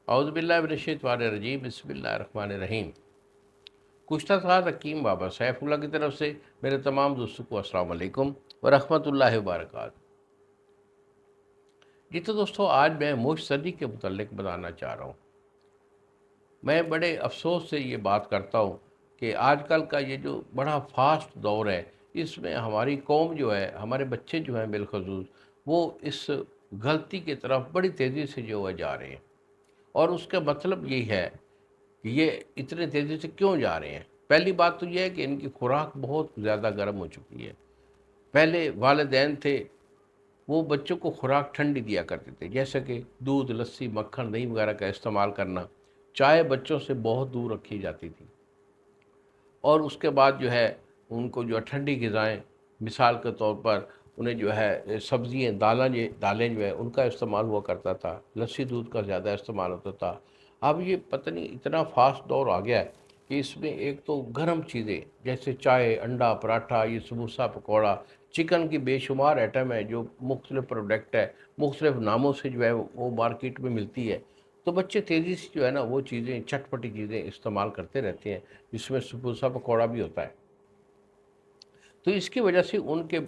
اعوذ باللہ من الشیطان الرجیم، بسم اللہ الرحمن الرحیم۔ کشتہ ساتھ حکیم بابا سیف اللہ کی طرف سے میرے تمام دوستوں کو السلام علیکم ورحمۃ اللہ وبرکاتہ۔ جی تو دوستو، آج میں موش صدی کے متعلق بتانا چاہ رہا ہوں۔ میں بڑے افسوس سے یہ بات کرتا ہوں کہ آج کل کا یہ جو بڑا فاسٹ دور ہے، اس میں ہماری قوم جو ہے، ہمارے بچے جو ہیں بالخصوص، وہ اس غلطی کی طرف بڑی تیزی سے جو ہے جا رہے ہیں۔ اور اس کا مطلب یہی ہے کہ یہ اتنے تیزی سے کیوں جا رہے ہیں۔ پہلی بات تو یہ ہے کہ ان کی خوراک بہت زیادہ گرم ہو چکی ہے۔ پہلے والدین تھے، وہ بچوں کو خوراک ٹھنڈی دیا کرتے تھے، جیسے کہ دودھ، لسی، مکھن، دہی وغیرہ کا استعمال کرنا۔ چائے بچوں سے بہت دور رکھی جاتی تھی، اور اس کے بعد جو ہے ان کو جو ہے ٹھنڈی غذائیں، مثال کے طور پر انہیں جو ہے سبزیاں، دالیں جو ہے ان کا استعمال ہوا کرتا تھا، لسی دودھ کا زیادہ استعمال ہوتا تھا۔ اب یہ پتہ نہیں اتنا فاسٹ دور آ گیا ہے کہ اس میں ایک تو گرم چیزیں جیسے چائے، انڈا، پراٹھا، یہ سموسہ، پکوڑا، چکن کی بے شمار آئٹم ہے جو مختلف پروڈکٹ ہے، مختلف ناموں سے جو ہے وہ مارکیٹ میں ملتی ہے۔ تو بچے تیزی سے جو ہے نا وہ چیزیں، چٹپٹی چیزیں استعمال کرتے رہتے ہیں، جس میں سموسہ پکوڑا بھی ہوتا ہے۔ تو اس کی وجہ سے ان کے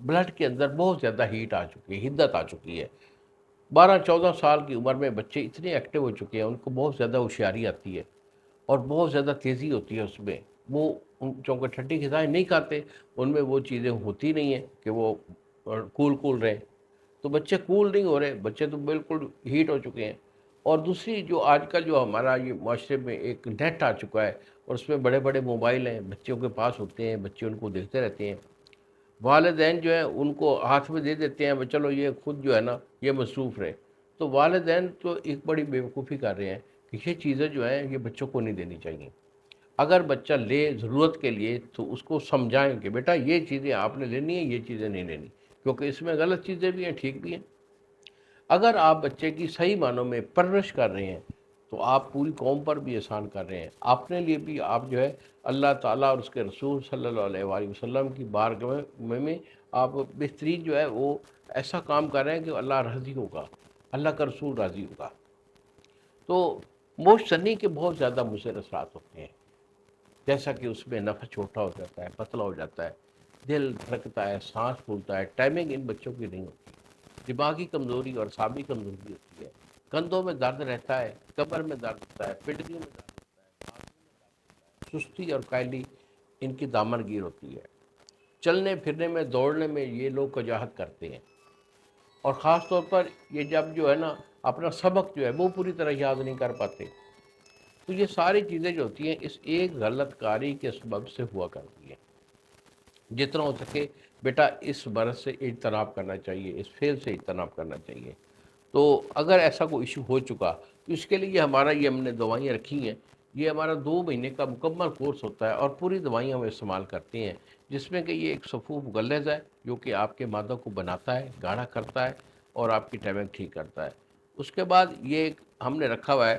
بلڈ کے اندر بہت زیادہ ہیٹ آ چکی ہے، حدت آ چکی ہے۔ 12-14 سال کی عمر میں بچے اتنے ایکٹیو ہو چکے ہیں، ان کو بہت زیادہ ہوشیاری آتی ہے اور بہت زیادہ تیزی ہوتی ہے اس میں۔ وہ چونکہ ٹھنڈی غذائیں نہیں کھاتے، ان میں وہ چیزیں ہوتی نہیں ہیں کہ وہ کول کول رہیں۔ تو بچے کول نہیں ہو رہے، بچے تو بالکل ہیٹ ہو چکے ہیں۔ اور دوسری جو آج کل جو ہمارا یہ معاشرے میں ایک نیٹ آ چکا ہے، اور اس میں بڑے بڑے موبائل ہیں، بچوں کے پاس ہوتے ہیں، بچے ان کو دیکھتے رہتے ہیں۔ والدین جو ہیں ان کو ہاتھ میں دے دیتے ہیں، چلو یہ خود جو ہے نا یہ مصروف رہے۔ تو والدین تو ایک بڑی بیوقوفی کر رہے ہیں کہ یہ چیزیں جو ہیں یہ بچوں کو نہیں دینی چاہیے۔ اگر بچہ لے ضرورت کے لیے تو اس کو سمجھائیں کہ بیٹا یہ چیزیں آپ نے لینی ہیں، یہ چیزیں نہیں لینی، کیونکہ اس میں غلط چیزیں بھی ہیں، ٹھیک بھی ہیں۔ اگر آپ بچے کی صحیح معنوں میں پرورش کر رہے ہیں تو آپ پوری قوم پر بھی احسان کر رہے ہیں، اپنے لیے بھی آپ جو ہے اللہ تعالیٰ اور اس کے رسول صلی اللہ علیہ وآلہ وسلم کی بارگاہ میں آپ بہترین جو ہے وہ ایسا کام کر رہے ہیں کہ اللہ راضی ہوگا، اللہ کا رسول راضی ہوگا۔ تو موش سنی کے بہت زیادہ مضر اثرات ہوتے ہیں، جیسا کہ اس میں نفس چھوٹا ہو جاتا ہے، پتلا ہو جاتا ہے، دل دھڑکتا ہے، سانس پھولتا ہے، ٹائمنگ ان بچوں کی نہیں ہوتی، دماغی کمزوری اور اعصابی کمزوری ہوتی ہے، کندھوں میں درد رہتا ہے، کمر میں درد ہوتا ہے، پنڈلیوں میں درد ہوتا ہے، بازو میں درد ہوتا ہے، سستی اور کائلی ان کی دامن گیر ہوتی ہے۔ چلنے پھرنے میں، دوڑنے میں یہ لوگ وجاہت کرتے ہیں، اور خاص طور پر یہ جب جو ہے نا اپنا سبق جو ہے وہ پوری طرح یاد نہیں کر پاتے۔ تو یہ ساری چیزیں جو ہوتی ہیں اس ایک غلط کاری کے سبب سے ہوا کرتی ہیں۔ جتنا ہو سکے بیٹا اس مرض سے اجتناب کرنا چاہیے، اس فعل سے اجتناب کرنا چاہیے۔ تو اگر ایسا کوئی ایشو ہو چکا تو اس کے لیے ہم نے دوائیاں رکھی ہیں۔ یہ ہمارا 2 مہینے کا مکمل کورس ہوتا ہے، اور پوری دوائیاں ہم استعمال کرتے ہیں، جس میں کہ یہ ایک صفو مغلظ ہے جو کہ آپ کے معدہ کو بناتا ہے، گاڑھا کرتا ہے، اور آپ کی ٹائمنگ ٹھیک کرتا ہے۔ اس کے بعد یہ ہم نے رکھا ہوا ہے،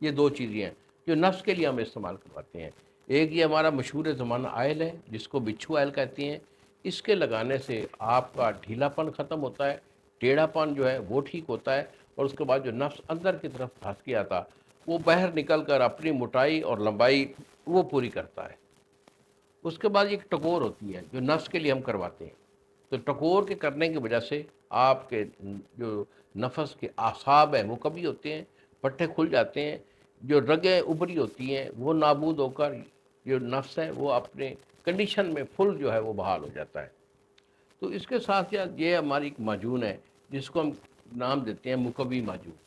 یہ 2 چیزیں ہیں جو نفس کے لیے ہم استعمال کرواتے ہیں۔ ایک یہ ہمارا مشہور زمانہ آئل ہے جس کو بچھو آئل کہتے ہیں۔ اس کے لگانے سے آپ کا ڈھیلا پن ختم ہوتا ہے، ٹیڑھا پن جو ہے وہ ٹھیک ہوتا ہے، اور اس کے بعد جو نفس اندر کی طرف پھنس گیا تھا وہ باہر نکل کر اپنی موٹائی اور لمبائی وہ پوری کرتا ہے۔ اس کے بعد ایک ٹکور ہوتی ہے جو نفس کے لیے ہم کرواتے ہیں۔ تو ٹکور کے کرنے کی وجہ سے آپ کے جو نفس کے اعصاب ہیں وہ کبھی ہوتے ہیں، پٹھے کھل جاتے ہیں، جو رگیں ابری ہوتی ہیں وہ نابود ہو کر جو نفس ہے وہ اپنے کنڈیشن میں فل جو ہے وہ بحال ہو جاتا ہے۔ تو اس کے ساتھ ساتھ یہ ہماری ایک معجون ہے جس کو ہم نام دیتے ہیں مقوی معجون۔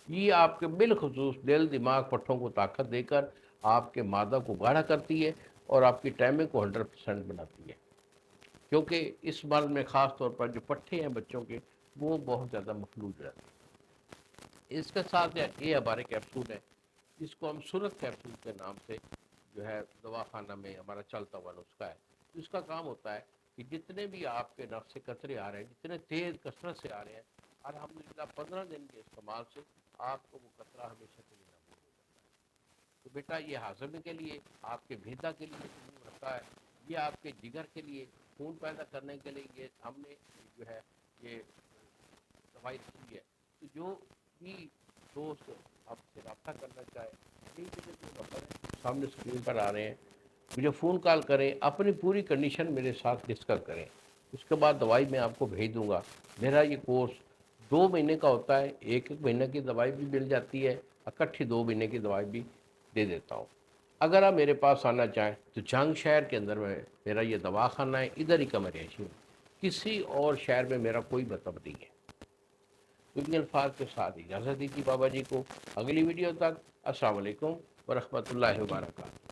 یہ آپ کے بالخصوص دل، دماغ، پٹھوں کو طاقت دے کر آپ کے معدہ کو گاڑھا کرتی ہے، اور آپ کی ٹائمنگ کو 100% بناتی ہے، کیونکہ اس مرض میں خاص طور پر جو پٹھے ہیں بچوں کے وہ بہت زیادہ مفلوج رہتے ہیں۔ اس کے ساتھ یہ ہمارے کیپسول ہے جس کو ہم سرت کیپسول کے نام سے جو ہے دوا خانہ میں ہمارا چلتا ہوا نسخہ ہے۔ اس کا کام ہوتا ہے کہ جتنے بھی آپ کے نفس سے قطرے آ رہے ہیں، جتنے تیز کثرت سے آ رہے ہیں، الحمدللہ 15 دن کے استعمال سے آپ کو وہ قطرہ ہمیشہ کے لیے نابود ہو جاتا ہے۔ تو بیٹا یہ ہاضمے کے لیے، آپ کے بھیدا کے لیے رکھا ہے، یہ آپ کے جگر کے لیے، خون پیدا کرنے کے لیے یہ ہم نے جو ہے یہ دوائی رکھی ہے۔ تو جو بھی دوست آپ سے رابطہ کرنا چاہیں، یہی میرے جو نمبر ہیں سامنے اسکرین پر آ رہے ہیں، مجھے فون کال کریں، اپنی پوری کنڈیشن میرے ساتھ ڈسکس کریں، اس کے بعد دوائی میں آپ کو بھیج دوں گا۔ میرا یہ کورس 2 مہینے کا ہوتا ہے، ایک ایک مہینے کی دوائی بھی مل جاتی ہے، اکٹھی 2 مہینے کی دوائی بھی دے دیتا ہوں۔ اگر آپ میرے پاس آنا چاہیں تو جنگ شہر کے اندر میں میرا یہ دواخانہ ہے، ادھر ہی کا میں رہائشی ہوں، کسی اور شہر میں میرا کوئی مطلب نہیں ہے۔ ان الفاظ کے ساتھ اجازت دیجیے بابا جی کو، اگلی ویڈیو تک السلام علیکم ورحمۃ اللہ وبرکاتہ۔